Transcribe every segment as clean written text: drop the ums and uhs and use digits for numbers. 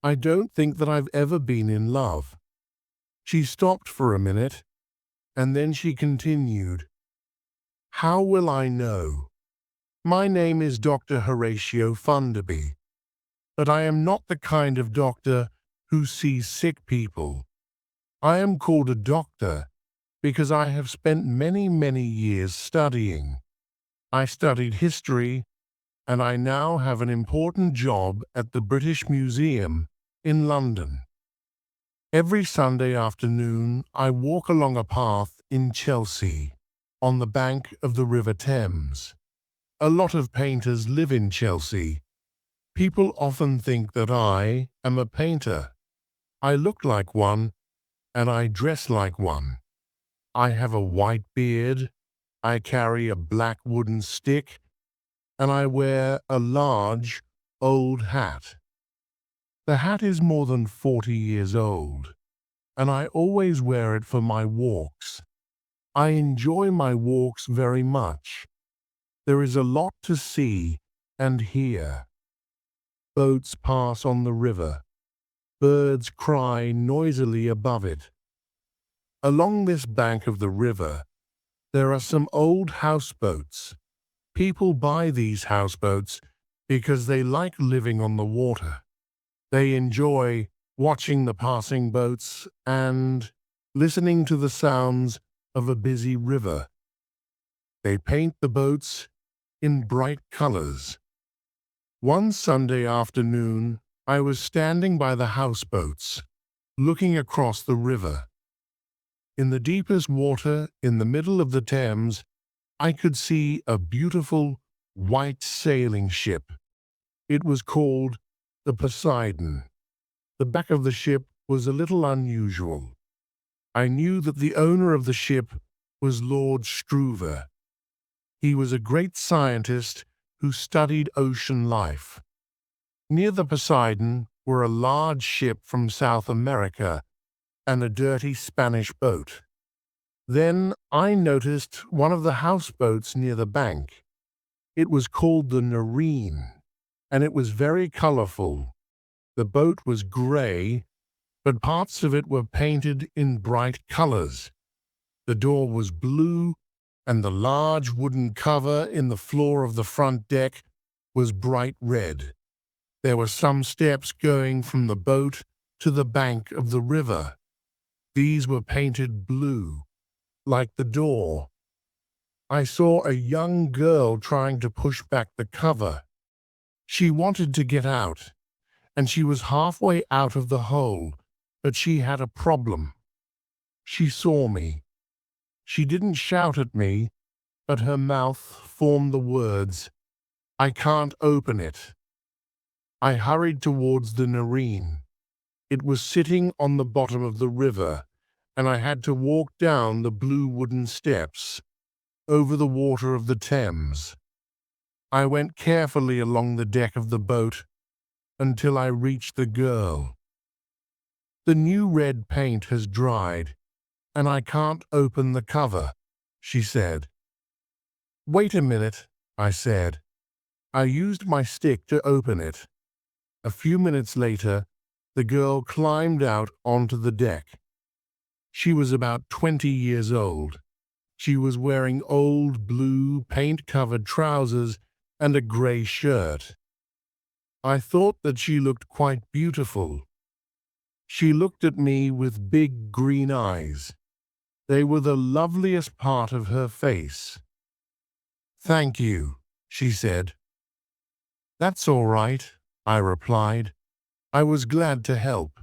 I don't think that I've ever been in love." She stopped for a minute, and then she continued, "How will I know? My name is Dr. Horatio Fundoby, but I am not the kind of doctor who sees sick people. I am called a doctor because I have spent many, many years studying. I studied history, and I now have an important job at the British Museum in London. Every Sunday afternoon, I walk along a path in Chelsea, on the bank of the River Thames. A lot of painters live in Chelsea. People often think that I am a painter. I look like one, and I dress like one. I have a white beard, I carry a black wooden stick, and I wear a large, old hat. The hat is more than 40 years old, and I always wear it for my walks. I enjoy my walks very much. There is a lot to see and hear. Boats pass on the river. Birds cry noisily above it. Along this bank of the river, there are some old houseboats. People buy these houseboats because they like living on the water. They enjoy watching the passing boats and listening to the sounds of a busy river. They paint the boats in bright colors. One Sunday afternoon, I was standing by the houseboats, looking across the river. In the deepest water in the middle of the Thames, I could see a beautiful white sailing ship. It was called the Poseidon. The back of the ship was a little unusual. I knew that the owner of the ship was Lord Struve. He was a great scientist who studied ocean life. Near the Poseidon were a large ship from South America and a dirty Spanish boat. Then I noticed one of the houseboats near the bank. It was called the Nerine, and it was very colorful. The boat was gray, but parts of it were painted in bright colors. The door was blue, and the large wooden cover in the floor of the front deck was bright red. There were some steps going from the boat to the bank of the river. These were painted blue, like the door. I saw a young girl trying to push back the cover. She wanted to get out, and she was halfway out of the hole, but she had a problem. She saw me. She didn't shout at me, but her mouth formed the words, "I can't open it." I hurried towards the Nerine. It was sitting on the bottom of the river, and I had to walk down the blue wooden steps, over the water of the Thames. I went carefully along the deck of the boat until I reached the girl. "The new red paint has dried, and I can't open the cover," she said. "Wait a minute," I said. I used my stick to open it. A few minutes later, the girl climbed out onto the deck. She was about 20 years old. She was wearing old blue paint-covered trousers and a gray shirt. I thought that she looked quite beautiful. She looked at me with big green eyes. They were the loveliest part of her face. "Thank you," she said. "That's all right," I replied. I was glad to help.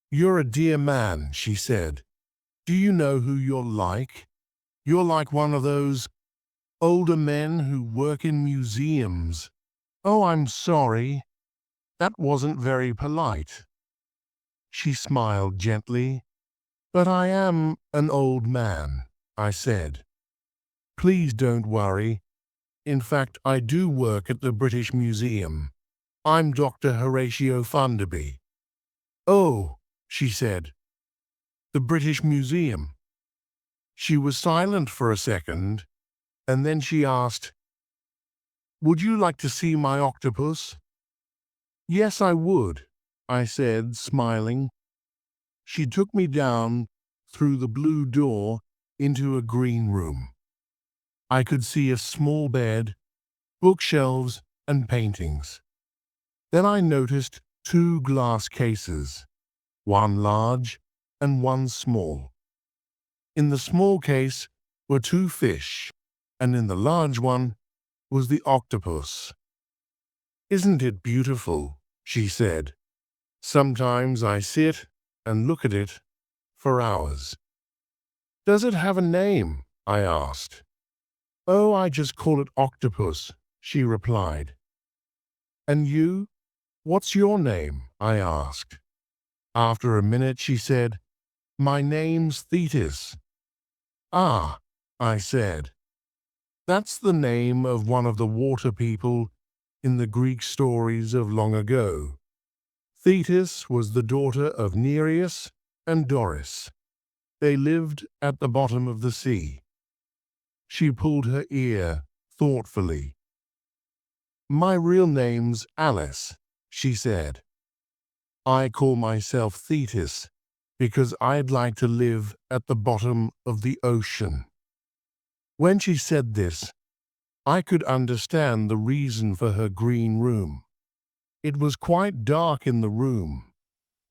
"You're a dear man," she said. "Do you know who you're like? You're like one of those older men who work in museums." "Oh, I'm sorry. That wasn't very polite." She smiled gently. "But I am an old man," I said. "Please don't worry. In fact, I do work at the British Museum. I'm Dr. Horatio Fundoby." "Oh," she said. "The British Museum." She was silent for a second, and then she asked, "Would you like to see my octopus?" "Yes, I would." I said, smiling. She took me down through the blue door into a green room. I could see a small bed, bookshelves, and paintings. Then I noticed two glass cases, one large and one small. In the small case were two fish, and in the large one was the octopus. "Isn't it beautiful?" she said. "Sometimes I sit and look at it for hours." "Does it have a name?" I asked. "Oh, I just call it octopus," she replied. "And you? What's your name?" I asked. After a minute she said, "My name's Thetis." "Ah," I said. "That's the name of one of the water people in the Greek stories of long ago. Thetis was the daughter of Nereus and Doris. They lived at the bottom of the sea." She pulled her ear thoughtfully. "My real name's Alice," she said. "I call myself Thetis because I'd like to live at the bottom of the ocean." When she said this, I could understand the reason for her green room. It was quite dark in the room.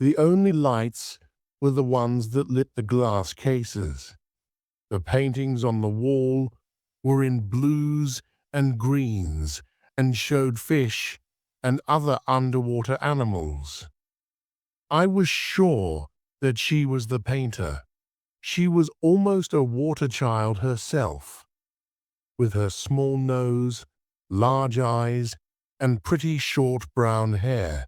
The only lights were the ones that lit the glass cases. The paintings on the wall were in blues and greens and showed fish and other underwater animals. I was sure that she was the painter. She was almost a water child herself, with her small nose, large eyes, and pretty short brown hair.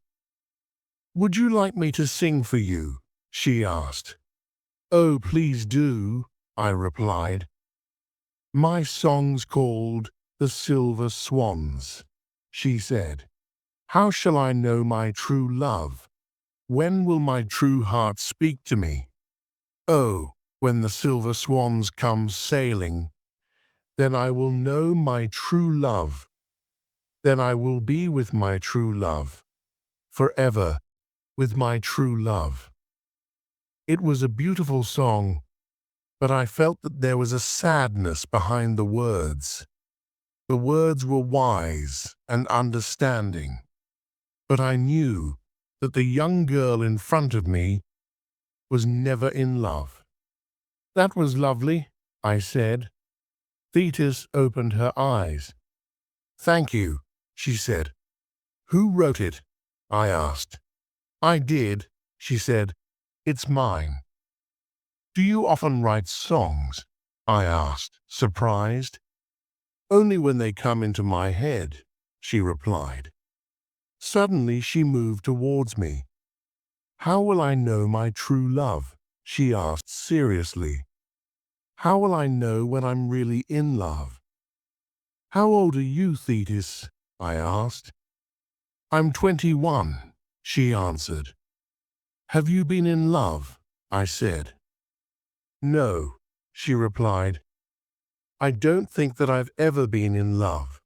"Would you like me to sing for you?" she asked. "Oh, please do," I replied. "My song's called The Silver Swans," she said. "How shall I know my true love? When will my true heart speak to me? Oh, when the silver swans come sailing, then I will know my true love. Then I will be with my true love, forever with my true love." It was a beautiful song, but I felt that there was a sadness behind the words. The words were wise and understanding, but I knew that the young girl in front of me was never in love. "That was lovely," I said. Thetis opened her eyes. "Thank you," she said. "Who wrote it?" I asked. "I did," she said. "It's mine." "Do you often write songs?" I asked, surprised. "Only when they come into my head," she replied. Suddenly she moved towards me. "How will I know my true love?" she asked seriously. "How will I know when I'm really in love?" "How old are you, Thetis?" I asked. "I'm 21, she answered. "Have you been in love?" I said. "No," she replied. "I don't think that I've ever been in love."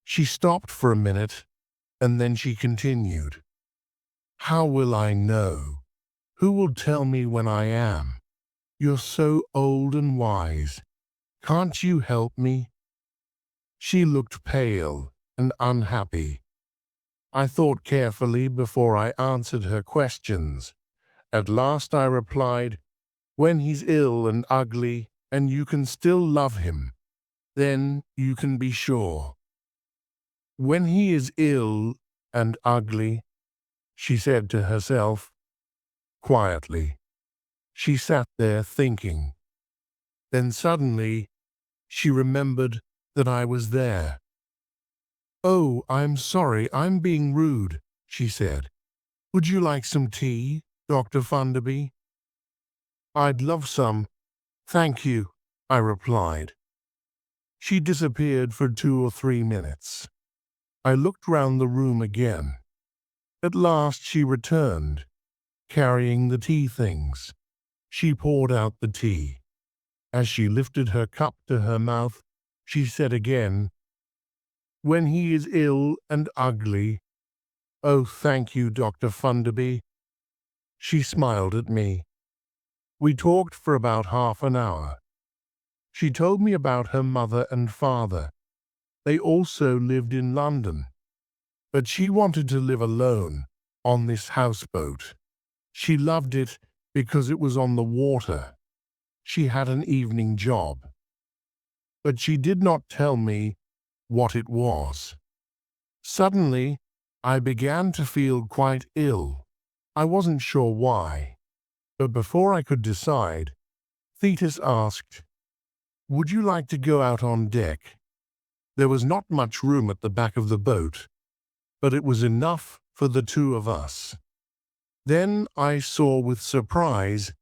She stopped for a minute, and then she continued. "How will I know? Who will tell me when I am? You're so old and wise. Can't you help me?" She looked pale and unhappy. I thought carefully before I answered her questions. At last I replied, "When he's ill and ugly and you can still love him, then you can be sure." "When he is ill and ugly," she said to herself, quietly. She sat there thinking. Then suddenly she remembered that I was there. "Oh, I'm sorry, I'm being rude," she said. "Would you like some tea, Dr. Fundoby?" "I'd love some, thank you," I replied. She disappeared for 2 or 3 minutes. I looked round the room again. At last she returned, carrying the tea things. She poured out the tea. As she lifted her cup to her mouth, she said again, "When he is ill and ugly, "Oh, thank you, Dr. Fundoby." She smiled at me. We talked for about half an hour. She told me about her mother and father. They also lived in London, but she wanted to live alone on this houseboat. She loved it because it was on the water. She had an evening job, but she did not tell me what it was. Suddenly, I began to feel quite ill. I wasn't sure why, but before I could decide, Thetis asked, "Would you like to go out on deck?" There was not much room at the back of the boat, but it was enough for the two of us. Then I saw with surprise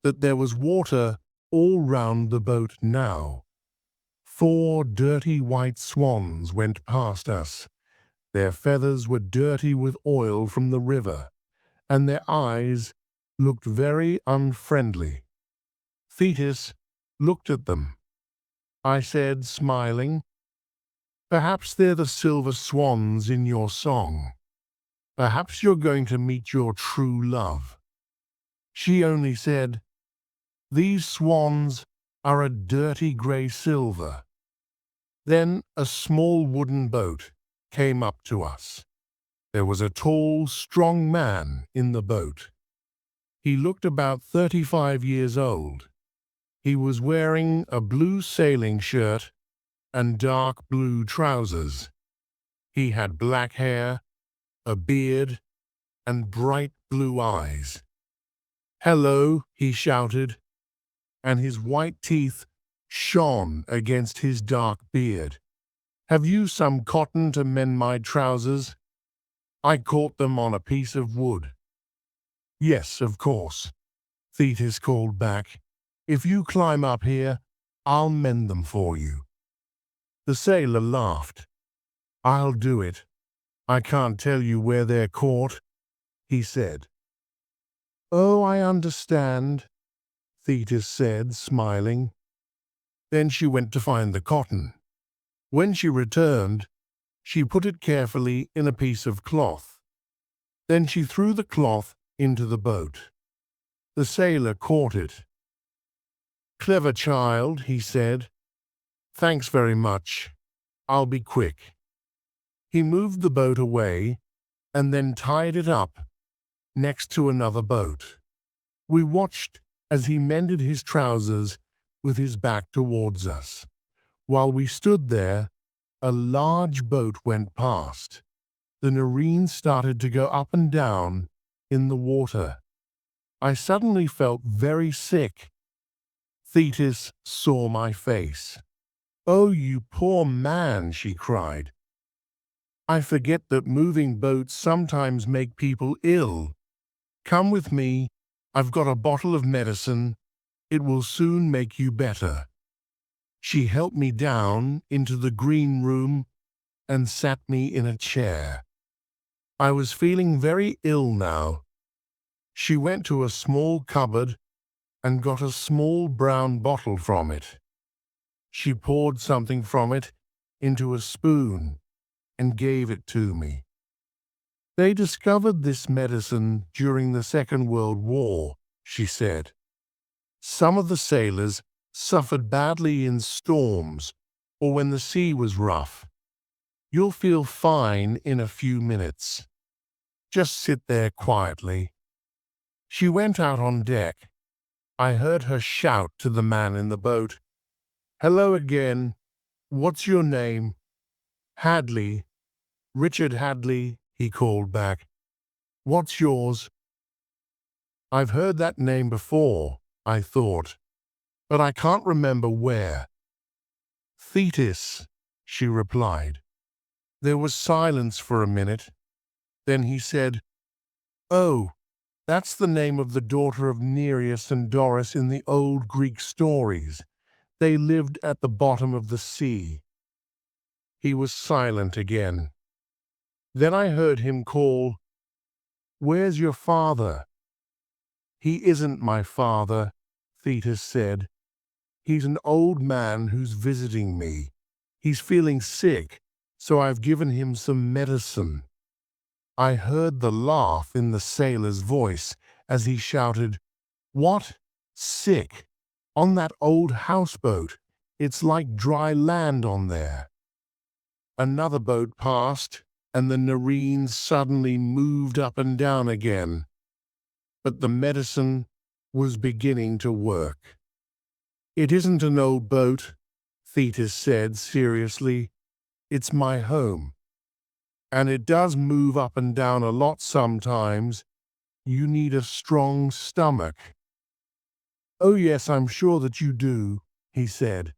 that there was water all round the boat now. 4 dirty white swans went past us. Their feathers were dirty with oil from the river, and their eyes looked very unfriendly. Thetis looked at them. I said, smiling, "Perhaps they're the silver swans in your song. Perhaps you're going to meet your true love." She only said, "These swans are a dirty grey silver." Then a small wooden boat came up to us. There was a tall, strong man in the boat. He looked about 35 years old. He was wearing a blue sailing shirt and dark blue trousers. He had black hair, a beard, and bright blue eyes. "Hello," he shouted, and his white teeth shone against his dark beard. "Have you some cotton to mend my trousers? I caught them on a piece of wood." "Yes, of course," Thetis called back. "If you climb up here, I'll mend them for you." The sailor laughed. "I'll do it. I can't tell you where they're caught," he said. "Oh, I understand," Thetis said, smiling. Then she went to find the cotton. When she returned, she put it carefully in a piece of cloth. Then she threw the cloth into the boat. The sailor caught it. "Clever child," he said. "Thanks very much. I'll be quick." He moved the boat away and then tied it up next to another boat. We watched as he mended his trousers with his back towards us. While we stood there, a large boat went past. The Nareen started to go up and down in the water. I suddenly felt very sick. Thetis saw my face. "Oh, you poor man," she cried. "I forget that moving boats sometimes make people ill. Come with me. I've got a bottle of medicine. It will soon make you better." She helped me down into the green room and sat me in a chair. I was feeling very ill now. She went to a small cupboard and got a small brown bottle from it. She poured something from it into a spoon and gave it to me. "They discovered this medicine during the Second World War," she said. "Some of the sailors suffered badly in storms or when the sea was rough. You'll feel fine in a few minutes. Just sit there quietly." She went out on deck. I heard her shout to the man in the boat, "Hello again. What's your name?" "Hadley. Richard Hadley," he called back. "What's yours?" "I've heard that name before," I thought, "but I can't remember where." "Thetis," she replied. There was silence for a minute. Then he said, "Oh, that's the name of the daughter of Nereus and Doris in the old Greek stories. They lived at the bottom of the sea." He was silent again. Then I heard him call, "Where's your father?" "He isn't my father," Thetis said. "He's an old man who's visiting me. He's feeling sick, so I've given him some medicine." I heard the laugh in the sailor's voice as he shouted, "What? Sick? On that old houseboat? It's like dry land on there." Another boat passed, and the Nareen suddenly moved up and down again. But the medicine was beginning to work. "It isn't an old boat," Thetis said seriously. "It's my home. And it does move up and down a lot sometimes. You need a strong stomach." "Oh yes, I'm sure that you do," he said.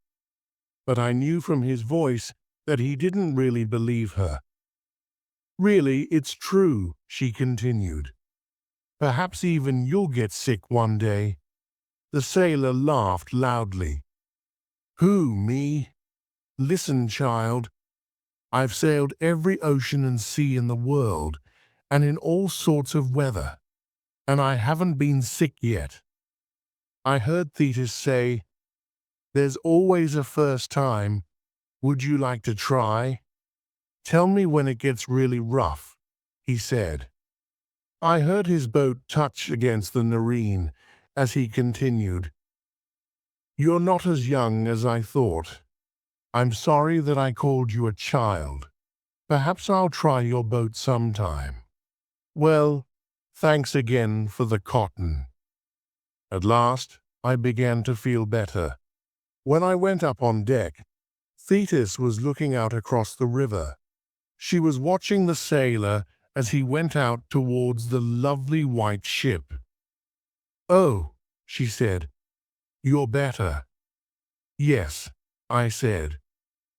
But I knew from his voice that he didn't really believe her. "Really, it's true," she continued. "Perhaps even you'll get sick one day." The sailor laughed loudly. "Who, me? Listen, child. I've sailed every ocean and sea in the world, and in all sorts of weather, and I haven't been sick yet." I heard Thetis say, "There's always a first time. Would you like to try? Tell me when it gets really rough," he said. I heard his boat touch against the Nareen as he continued, "You're not as young as I thought. I'm sorry that I called you a child. Perhaps I'll try your boat sometime. Well, thanks again for the cotton." At last, I began to feel better. When I went up on deck, Thetis was looking out across the river. She was watching the sailor as he went out towards the lovely white ship. "Oh," she said, "you're better." "Yes," I said.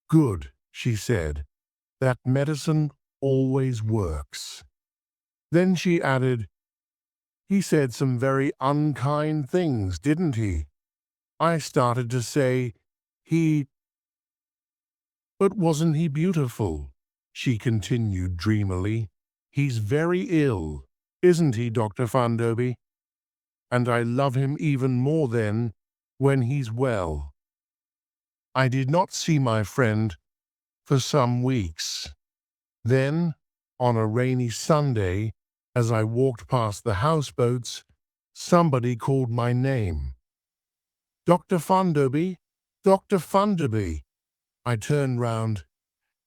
"Good," she said. "That medicine always works." Then she added, "He said some very unkind things, didn't he?" I started to say, "But wasn't he beautiful?" she continued dreamily. "He's very ill, isn't he, Dr. Fundoby? And I love him even more then, when he's well." I did not see my friend for some weeks. Then, on a rainy Sunday, as I walked past the houseboats, somebody called my name. "Dr. Fundoby, Dr. Fundoby." I turned round.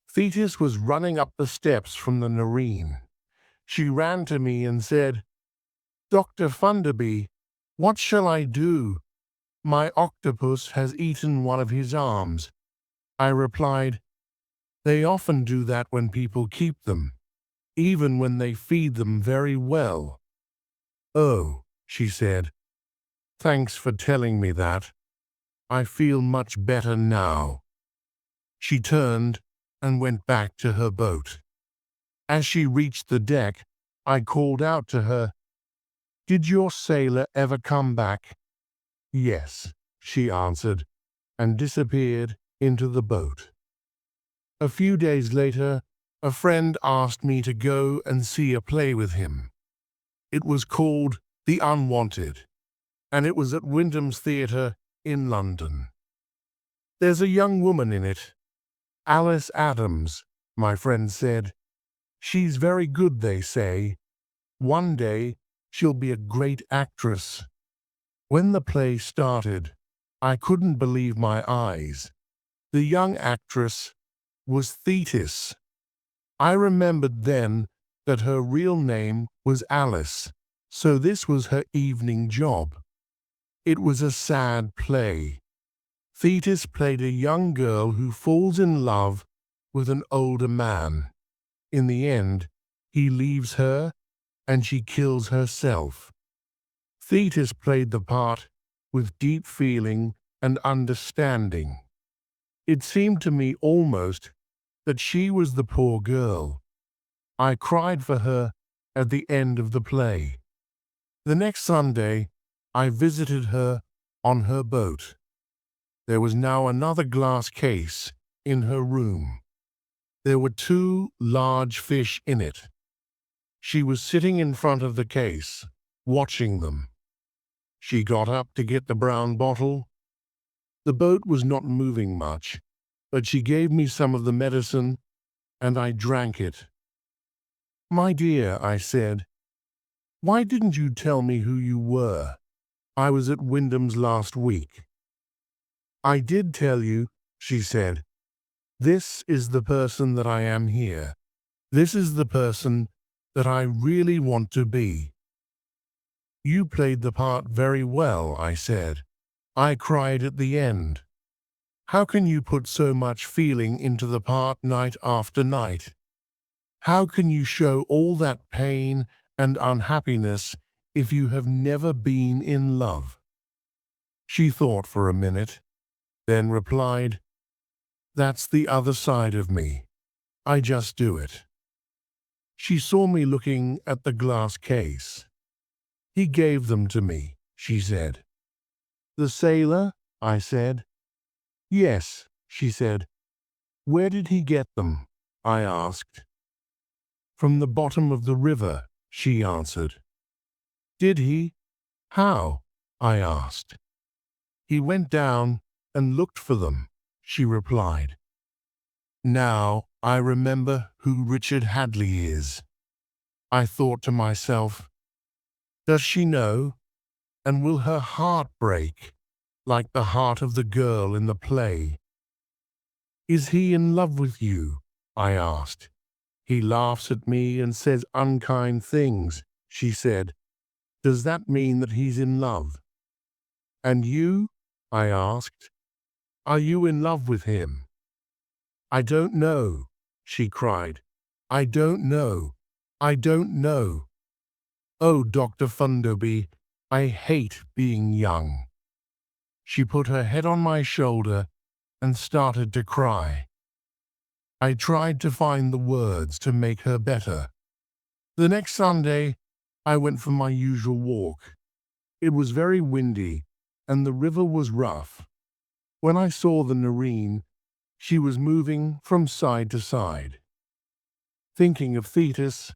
Thetis was running up the steps from the Nareen. She ran to me and said, "Dr. Fundoby, what shall I do? My octopus has eaten one of his arms." I replied, "They often do that when people keep them, even when they feed them very well." "Oh," she said, "thanks for telling me that. I feel much better now." She turned and went back to her boat. As she reached the deck, I called out to her, "Did your sailor ever come back?" "Yes," she answered, and disappeared into the boat. A few days later, a friend asked me to go and see a play with him. It was called The Unwanted, and it was at Wyndham's Theatre in London. "There's a young woman in it, Alice Adams," my friend said. "She's very good, they say. One day she'll be a great actress." When the play started, I couldn't believe my eyes. The young actress was Thetis. I remembered then that her real name was Alice, so this was her evening job. It was a sad play. Thetis played a young girl who falls in love with an older man. In the end, he leaves her and she kills herself. Thetis played the part with deep feeling and understanding. It seemed to me almost that she was the poor girl. I cried for her at the end of the play. The next Sunday, I visited her on her boat. There was now another glass case in her room. There were 2 large fish in it. She was sitting in front of the case, watching them. She got up to get the brown bottle. The boat was not moving much, but she gave me some of the medicine, and I drank it. My dear, I said, why didn't you tell me who you were? I was at Wyndham's last week. I did tell you, she said. This is the person that I am here. This is the person that I really want to be. You played the part very well, I said. I cried at the end. How can you put so much feeling into the part night after night? How can you show all that pain and unhappiness if you have never been in love? She thought for a minute, then replied, That's the other side of me. I just do it. She saw me looking at the glass case. He gave them to me, she said. The sailor? I said. Yes, she said. Where did he get them? I asked. From the bottom of the river, she answered. Did he? How? I asked. He went down and looked for them, she replied. Now I remember who Richard Hadley is. I thought to myself, does she know? And will her heart break, like the heart of the girl in the play? Is he in love with you? I asked. He laughs at me and says unkind things, she said. Does that mean that he's in love? And you? I asked. Are you in love with him? I don't know, she cried. I don't know. I don't know. Oh, Dr. Fundoby, I hate being young. She put her head on my shoulder and started to cry. I tried to find the words to make her better. The next Sunday, I went for my usual walk. It was very windy, and the river was rough. When I saw the Nareen, she was moving from side to side. Thinking of Thetis,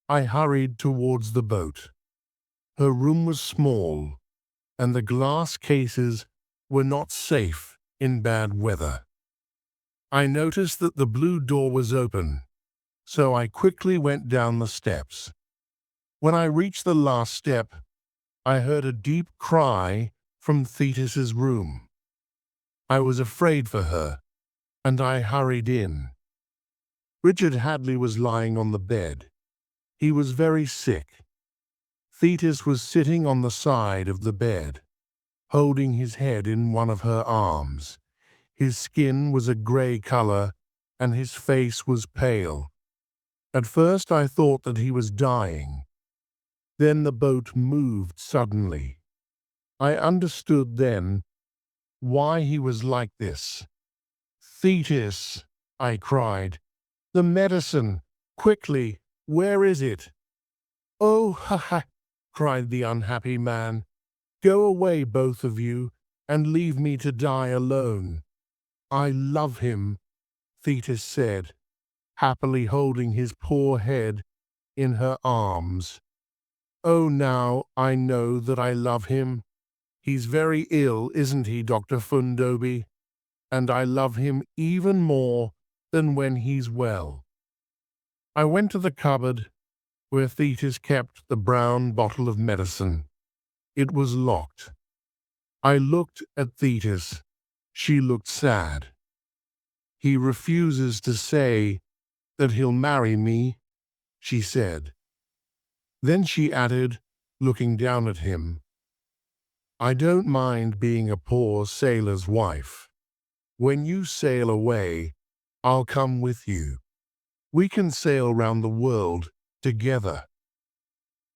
I hurried towards the boat. Her room was small, and the glass cases were not safe in bad weather. I noticed that the blue door was open, so I quickly went down the steps. When I reached the last step, I heard a deep cry from Thetis's room. I was afraid for her, and I hurried in. Richard Hadley was lying on the bed. He was very sick. Thetis was sitting on the side of the bed, holding his head in one of her arms. His skin was a grey color, and his face was pale. At first I thought that he was dying. Then the boat moved suddenly. I understood then why he was like this. Thetis, I cried. The medicine! Quickly! Where is it? Oh, ha ha! Cried the unhappy man. Go away, both of you, and leave me to die alone. I love him, Thetis said, happily holding his poor head in her arms. Oh, now I know that I love him. He's very ill, isn't he, Dr. Fundoby? And I love him even more than when he's well. I went to the cupboard where Thetis kept the brown bottle of medicine. It was locked. I looked at Thetis. She looked sad. He refuses to say that he'll marry me, she said. Then she added, looking down at him, I don't mind being a poor sailor's wife. When you sail away, I'll come with you. We can sail round the world together.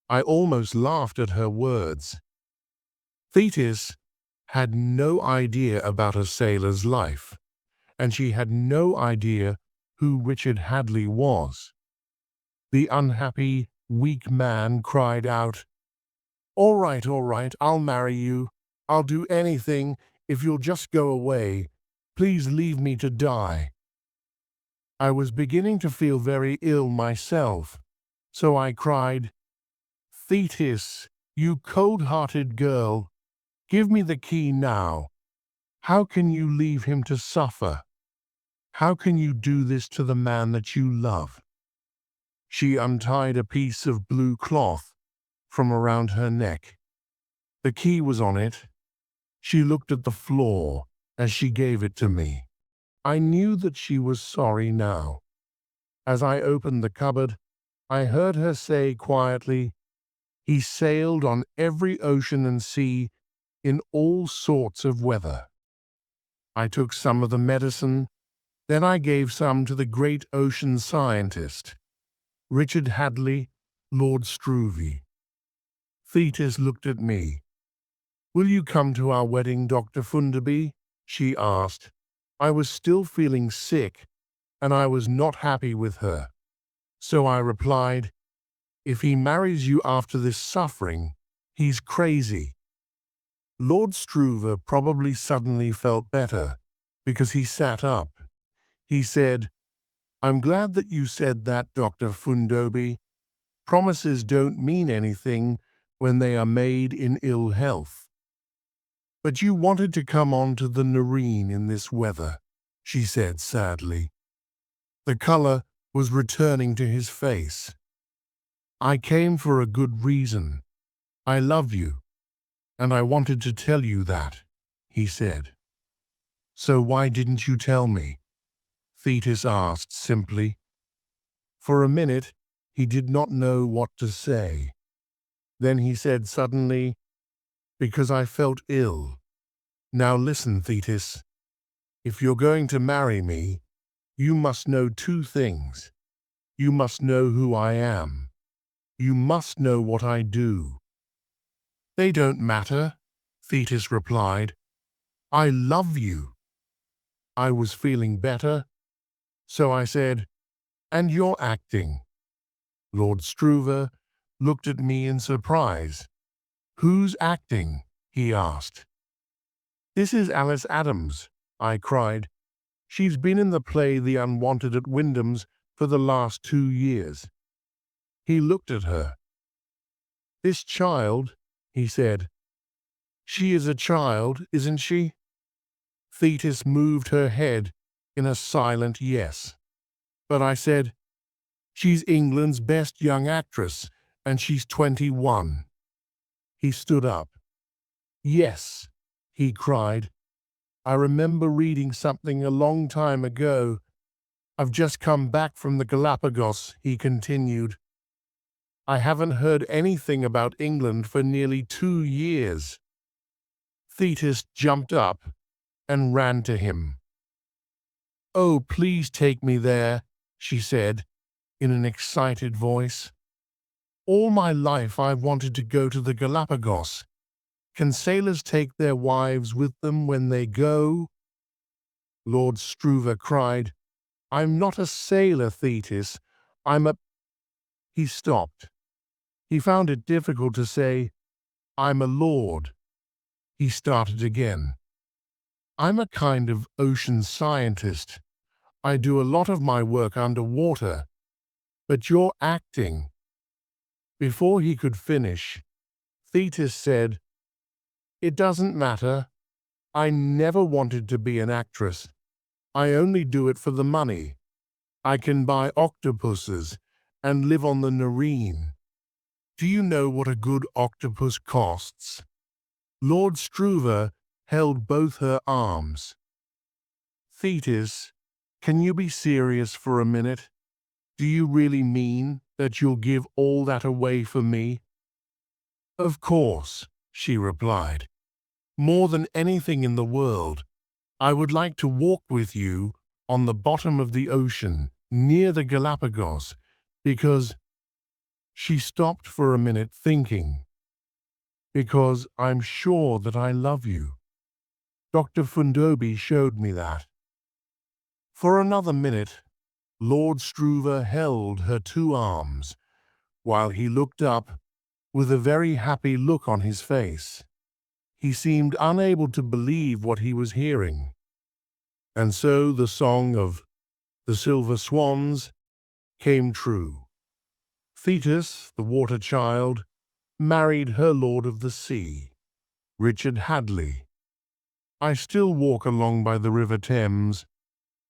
I almost laughed at her words. Thetis had no idea about a sailor's life, and she had no idea who Richard Hadley was. The unhappy, weak man cried out, all right, I'll marry you. I'll do anything if you'll just go away. Please leave me to die. I was beginning to feel very ill myself, so I cried, Thetis, you cold-hearted girl, give me the key now. How can you leave him to suffer? How can you do this to the man that you love? She untied a piece of blue cloth from around her neck. The key was on it. She looked at the floor as she gave it to me. I knew that she was sorry now. As I opened the cupboard, I heard her say quietly, "He sailed on every ocean and sea in all sorts of weather." I took some of the medicine, then I gave some to the great ocean scientist, Richard Hadley, Lord Struve. Thetis looked at me. "Will you come to our wedding, Dr. Fundoby?" she asked. I was still feeling sick, and I was not happy with her. So I replied, "If he marries you after this suffering, he's crazy." Lord Struve probably suddenly felt better, because he sat up. He said, "I'm glad that you said that, Dr. Fundoby. Promises don't mean anything when they are made in ill health." "But you wanted to come on to the Nareen in this weather," she said sadly. The color was returning to his face. "I came for a good reason. I love you, and I wanted to tell you that," he said. "So why didn't you tell me?" Thetis asked simply. For a minute, he did not know what to say. Then he said suddenly, "Because I felt ill. Now listen, Thetis. If you're going to marry me, you must know two things. You must know who I am. You must know what I do." "They don't matter," Thetis replied. "I love you." I was feeling better, so I said, "And you're acting." Lord Struve looked at me in surprise. "Who's acting?" he asked. "This is Alice Adams," I cried. "She's been in the play The Unwanted at Wyndham's for the last 2 years." He looked at her. "This child," he said. "She is a child, isn't she?" Thetis moved her head in a silent yes. But I said, "She's England's best young actress, and she's 21. He stood up. "Yes," he cried. "I remember reading something a long time ago. I've just come back from the Galapagos," he continued. "I haven't heard anything about England for nearly 2 years." Thetis jumped up and ran to him. "Oh, please take me there," she said in an excited voice. "All my life I've wanted to go to the Galapagos. Can sailors take their wives with them when they go?" Lord Struve cried, "I'm not a sailor, Thetis. I'm a—" He stopped. He found it difficult to say, "I'm a lord." He started again. "I'm a kind of ocean scientist. I do a lot of my work underwater. But you're acting." Before he could finish, Thetis said, "It doesn't matter. I never wanted to be an actress. I only do it for the money. I can buy octopuses and live on the Nareen. Do you know what a good octopus costs?" Lord Struve held both her arms. "Thetis, can you be serious for a minute? Do you really mean that you'll give all that away for me?" "Of course," she replied. "More than anything in the world, I would like to walk with you on the bottom of the ocean near the Galapagos, because—" She stopped for a minute thinking. "Because I'm sure that I love you. Dr. Fundoby showed me that." For another minute, Lord Struve held her two arms, while he looked up with a very happy look on his face. He seemed unable to believe what he was hearing. And so the song of the Silver Swans came true. Thetis, the water child, married her lord of the sea, Richard Hadley. I still walk along by the River Thames,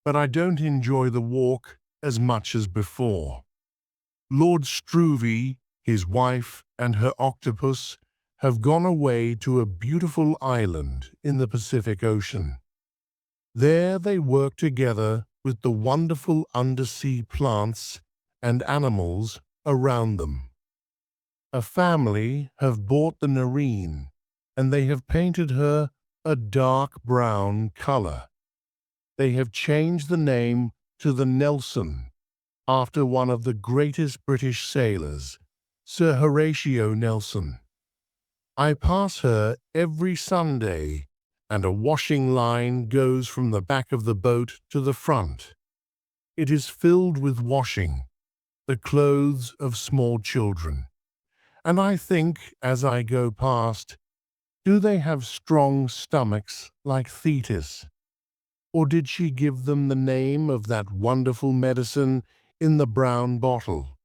but I don't enjoy the walk as much as before. Lord Struve, his wife, and her octopus have gone away to a beautiful island in the Pacific Ocean. There they work together with the wonderful undersea plants and animals around them. A family have bought the Nareen, and they have painted her a dark brown color. They have changed the name to the Nelson, after one of the greatest British sailors, Sir Horatio Nelson. I pass her every Sunday, and a washing line goes from the back of the boat to the front. It is filled with washing, the clothes of small children. And I think, as I go past, do they have strong stomachs like Thetis? Or did she give them the name of that wonderful medicine in the brown bottle?